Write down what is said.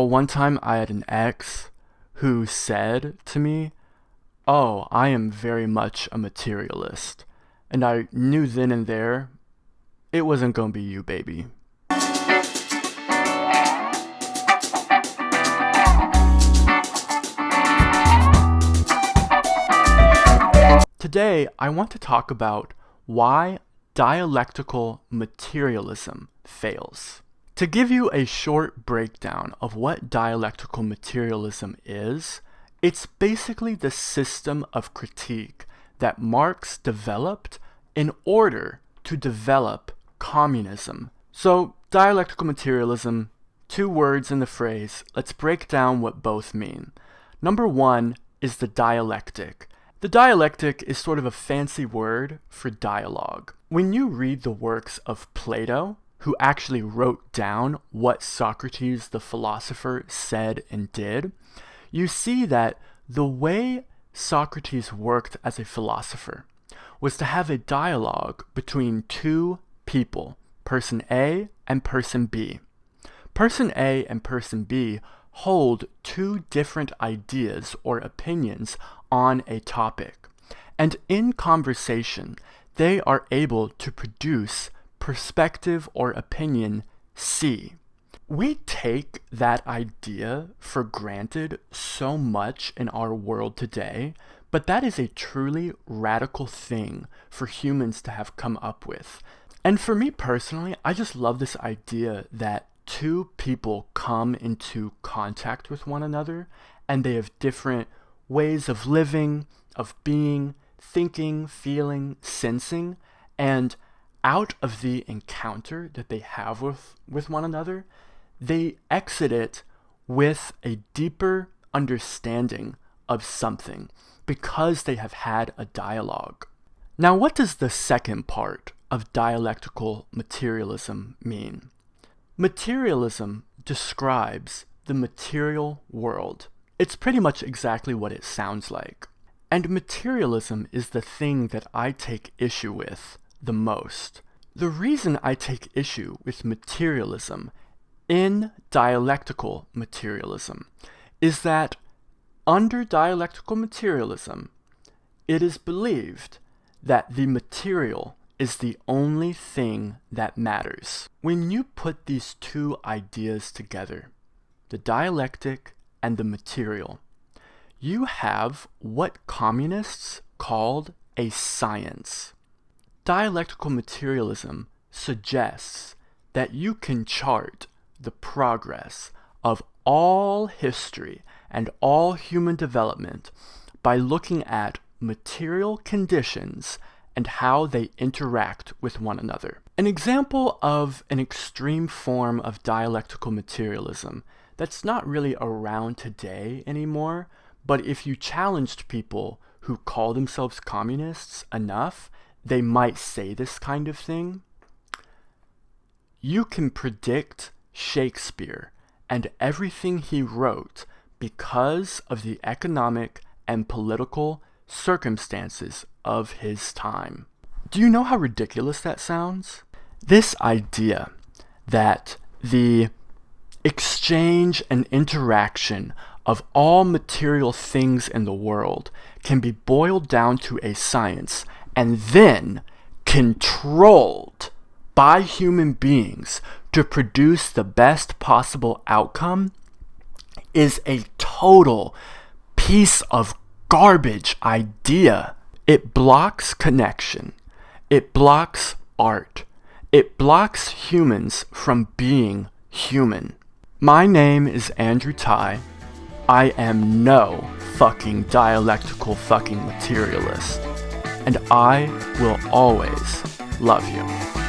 Well, one time I had an ex who said to me, "Oh, I am very much a materialist." And I knew then and there it wasn't gonna be you, baby. Today, I want to talk about why dialectical materialism fails. To give you a short breakdown of what dialectical materialism is, it's basically the system of critique that Marx developed in order to develop communism. So, dialectical materialism, two words in the phrase, let's break down what both mean. Number one is the dialectic. The dialectic is sort of a fancy word for dialogue. When you read the works of Plato, who actually wrote down what Socrates the philosopher said and did, you see that the way Socrates worked as a philosopher was to have a dialogue between two people, person A and person B. Person A and person B hold two different ideas or opinions on a topic, and in conversation, they are able to produce perspective or opinion C. We take that idea for granted so much in our world today, but that is a truly radical thing for humans to have come up with. And for me personally, I just love this idea that two people come into contact with one another and they have different ways of living, of being, thinking, feeling, sensing, and out of the encounter that they have with one another, they exit it with a deeper understanding of something because they have had a dialogue. Now, what does the second part of dialectical materialism mean? Materialism describes the material world. It's pretty much exactly what it sounds like. And materialism is the thing that I take issue with the most. The reason I take issue with materialism in dialectical materialism is that under dialectical materialism, it is believed that the material is the only thing that matters. When you put these two ideas together, the dialectic and the material, you have what communists called a science. Dialectical materialism suggests that you can chart the progress of all history and all human development by looking at material conditions and how they interact with one another. An example of an extreme form of dialectical materialism that's not really around today anymore, but if you challenged people who call themselves communists enough, they might say this kind of thing. You can predict Shakespeare and everything he wrote because of the economic and political circumstances of his time. Do you know how ridiculous that sounds? This idea that the exchange and interaction of all material things in the world can be boiled down to a science and then controlled by human beings to produce the best possible outcome is a total piece of garbage idea. It blocks connection. It blocks art. It blocks humans from being human. My name is Andrew Ty. I am no fucking dialectical fucking materialist. And I will always love you.